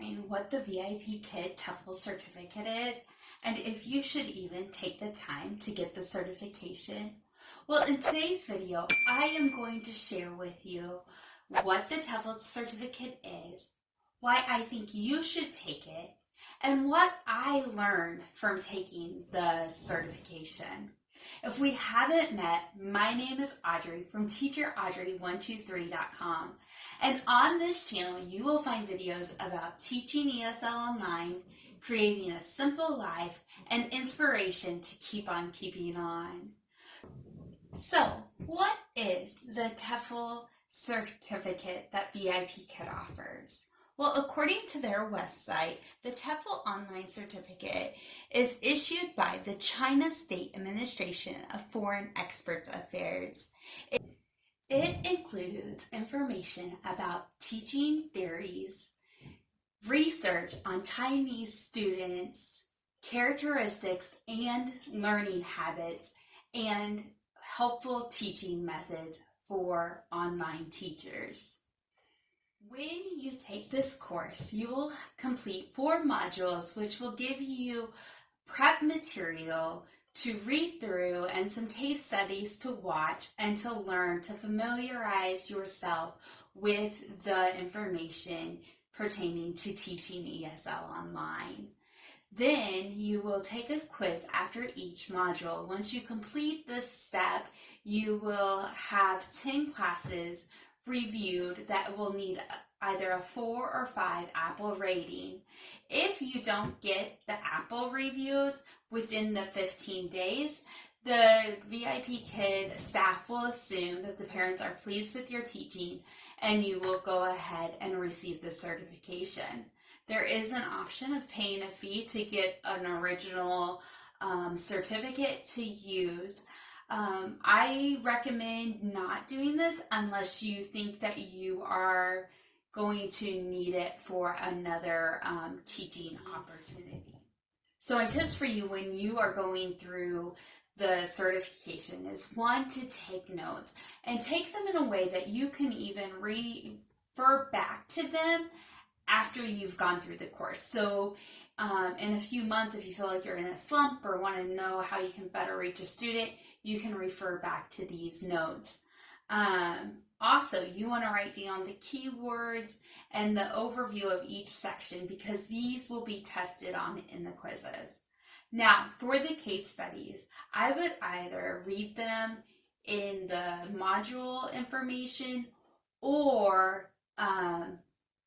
wondering what the VIPKid TEFL Certificate is, and if you should even take the time to get the certification? Well, in today's video, I am going to share with you what the TEFL Certificate is, why I think you should take it, and what I learned from taking the certification. If we haven't met, my name is Audrey from TeacherAudrey123.com, and on this channel you will find videos about teaching ESL online, creating a simple life, and inspiration to keep on keeping on. So, what is the TEFL certificate that VIPKid offers? Well, according to their website, the TEFL Online Certificate is issued by the China State Administration of Foreign Expert Affairs. It includes information about teaching theories, research on Chinese students, characteristics and learning habits, and helpful teaching methods for online teachers. When you take this course, you will complete 4 modules, which will give you prep material to read through and some case studies to watch and to learn to familiarize yourself with the information pertaining to teaching ESL online. Then you will take a quiz after each module. Once you complete this step, you will have 10 classes reviewed that will need either a 4 or 5 Apple rating. If you don't get the Apple reviews within the 15 days, the VIPKid staff will assume that the parents are pleased with your teaching and you will go ahead and receive the certification. There is an option of paying a fee to get an original certificate to use. I recommend not doing this unless you think that you are going to need it for another teaching opportunity. So my tips for you when you are going through the certification is 1, to take notes and take them in a way that you can even refer back to them after you've gone through the course. So in a few months, if you feel like you're in a slump or want to know how you can better reach a student, you can refer back to these notes. Also, you want to write down the keywords and the overview of each section because these will be tested on in the quizzes. Now, for the case studies, I would either read them in the module information or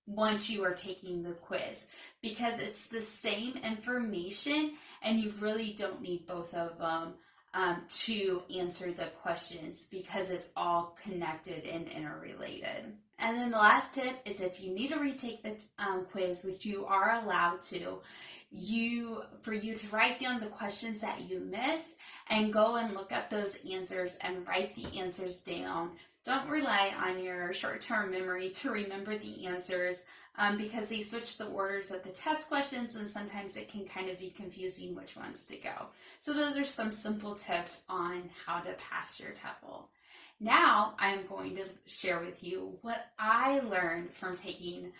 once you are taking the quiz, because it's the same information and you really don't need both of them to answer the questions because it's all connected and interrelated. And then the last tip is if you need to retake the quiz, which you are allowed to, for you to write down the questions that you missed and go and look up those answers and write the answers down. Don't rely on your short-term memory to remember the answers because they switch the orders of the test questions and sometimes it can kind of be confusing which ones to go. So those are some simple tips on how to pass your TEFL. Now I'm going to share with you what I learned from taking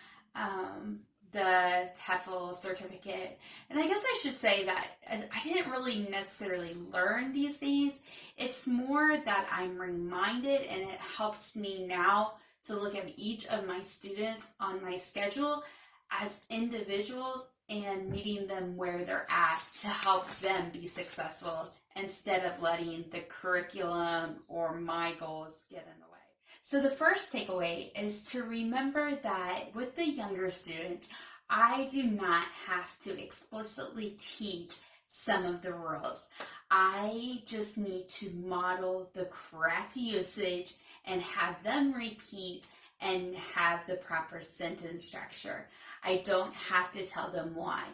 the TEFL certificate. And I guess I should say that I didn't really necessarily learn these things. It's more that I'm reminded and it helps me now to look at each of my students on my schedule as individuals and meeting them where they're at to help them be successful instead of letting the curriculum or my goals get in the way. So the first takeaway is to remember that with the younger students, I do not have to explicitly teach some of the rules. I just need to model the correct usage and have them repeat and have the proper sentence structure. I don't have to tell them why.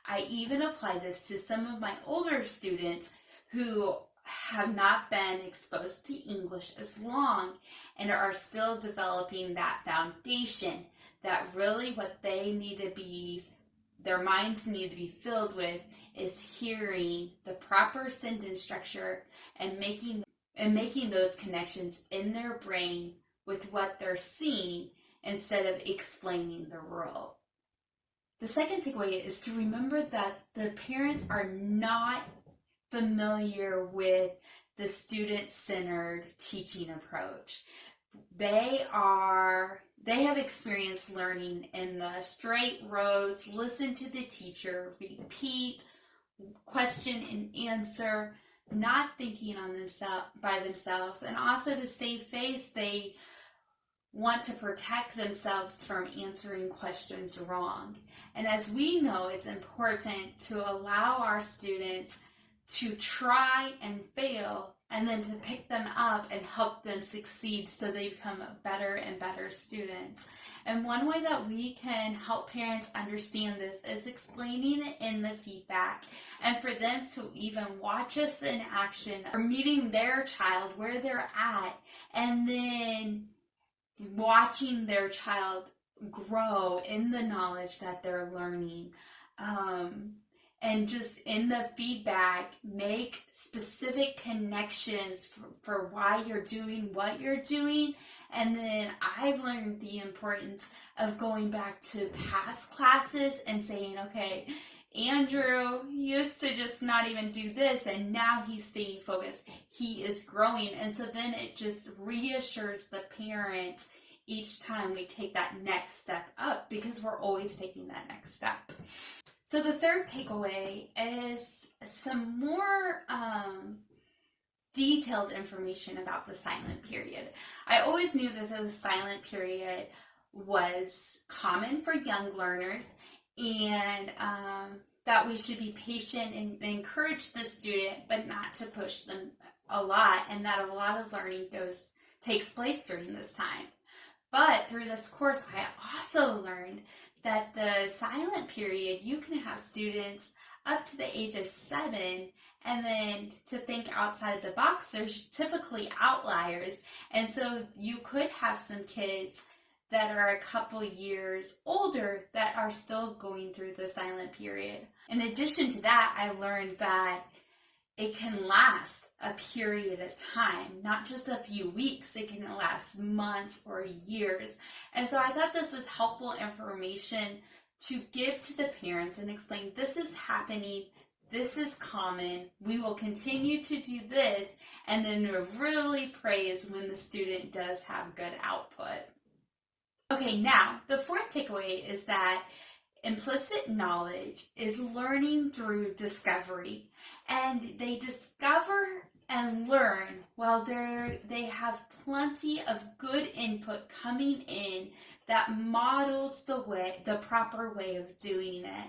I even apply this to some of my older students who have not been exposed to English as long and are still developing that foundation that really what they need to be, their minds need to be filled with is hearing the proper sentence structure and making those connections in their brain with what they're seeing instead of explaining the rule. The second takeaway is to remember that the parents are not familiar with the student-centered teaching approach. They have experienced learning in the straight rows, listen to the teacher, repeat, question and answer, not thinking on by themselves, and also to save face, they want to protect themselves from answering questions wrong. And as we know, it's important to allow our students to try and fail, and then to pick them up and help them succeed so they become better and better students. And one way that we can help parents understand this is explaining it in the feedback, and for them to even watch us in action or meeting their child where they're at, and then watching their child grow in the knowledge that they're learning. And just in the feedback, make specific connections for why you're doing what you're doing. And then I've learned the importance of going back to past classes and saying, okay, Andrew used to just not even do this, and now he's staying focused. He is growing. And so then it just reassures the parents each time we take that next step up, because we're always taking that next step. So the third takeaway is some more detailed information about the silent period. I always knew that the silent period was common for young learners, and that we should be patient and encourage the student, but not to push them a lot, and that a lot of learning takes place during this time. But through this course, I also learned that the silent period, you can have students up to the age of 7, and then to think outside of the box, there's typically outliers. And so you could have some kids that are a couple years older that are still going through the silent period. In addition to that, I learned that it can last a period of time, not just a few weeks. It can last months or years. And so I thought this was helpful information to give to the parents and explain, this is happening, this is common, we will continue to do this, and then really praise when the student does have good output. Okay, now the fourth takeaway is that implicit knowledge is learning through discovery, and they discover and learn while they have plenty of good input coming in that models the proper way of doing it.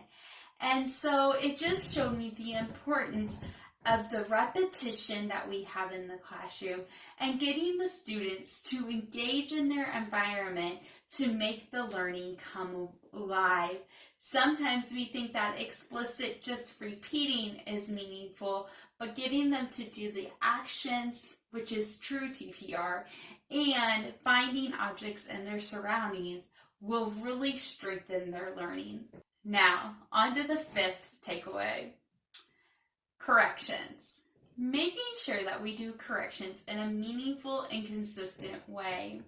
And so it just showed me the importance of the repetition that we have in the classroom and getting the students to engage in their environment to make the learning come alive. Sometimes we think that explicit just repeating is meaningful, but getting them to do the actions, which is true TPR, and finding objects in their surroundings will really strengthen their learning. Now, on to the fifth takeaway. Corrections. Making sure that we do corrections in a meaningful and consistent way.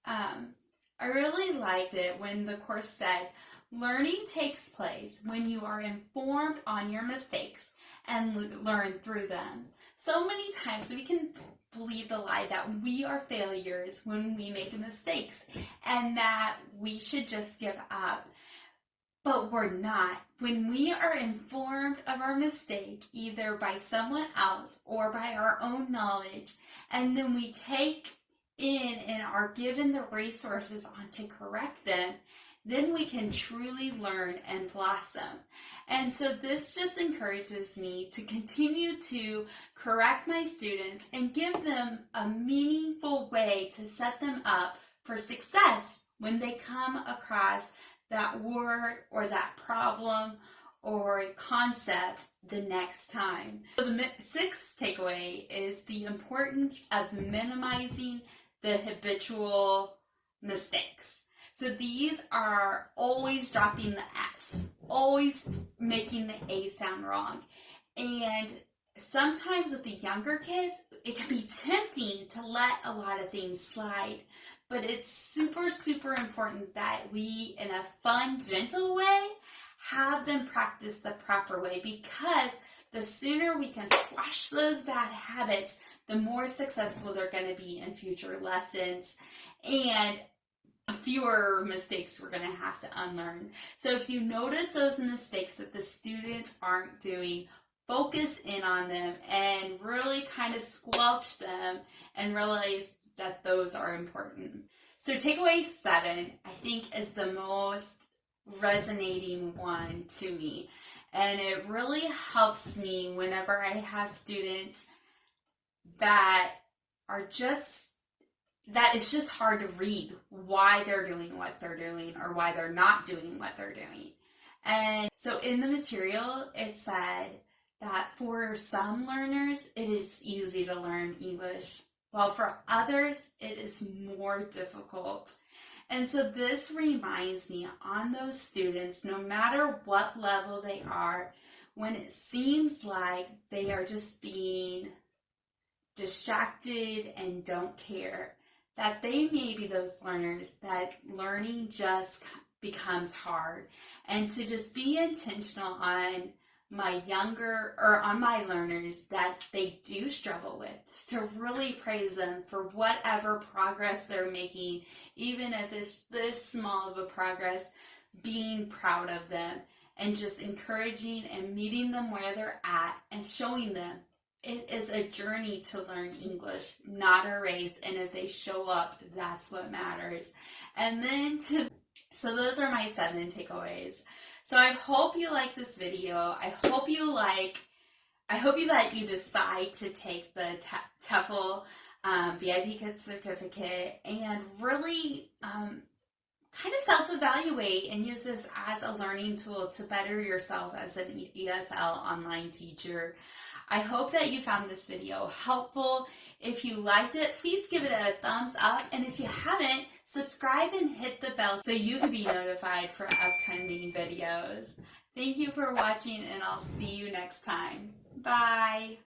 I really liked it when the course said, learning takes place when you are informed on your mistakes and learn through them. So many times we can believe the lie that we are failures when we make mistakes and that we should just give up. But we're not. When we are informed of our mistake, either by someone else or by our own knowledge, and then we take in and are given the resources on to correct them, then we can truly learn and blossom. And so this just encourages me to continue to correct my students and give them a meaningful way to set them up for success when they come across that word or that problem or concept the next time. So the sixth takeaway is the importance of minimizing the habitual mistakes. So these are always dropping the S, always making the A sound wrong. And sometimes with the younger kids, it can be tempting to let a lot of things slide. but it's super, super important that we, in a fun, gentle way, have them practice the proper way, because the sooner we can squash those bad habits, the more successful they're going to be in future lessons, and fewer mistakes we're going to have to unlearn. So if you notice those mistakes that the students aren't doing, focus in on them and really kind of squelch them and realize that those are important. So takeaway 7, I think, is the most resonating one to me. And it really helps me whenever I have students that it's just hard to read why they're doing what they're doing or why they're not doing what they're doing. And so in the material, it said that for some learners, it is easy to learn English, while for others, it is more difficult. And so this reminds me on those students, no matter what level they are, when it seems like they are just being distracted and don't care, that they may be those learners that learning just becomes hard. And to just be intentional on my learners that they do struggle with, to really praise them for whatever progress they're making, even if it's this small of a progress, being proud of them and just encouraging and meeting them where they're at and showing them it is a journey to learn English, not a race, and if they show up, that's what matters. And then so those are my 7 takeaways. So I hope you like this video. I hope that you decide to take the TEFL VIPKid certificate and really kind of self-evaluate and use this as a learning tool to better yourself as an ESL online teacher. I hope that you found this video helpful. If you liked it, please give it a thumbs up. And if you haven't, subscribe and hit the bell so you can be notified for upcoming videos. Thank you for watching, and I'll see you next time. Bye.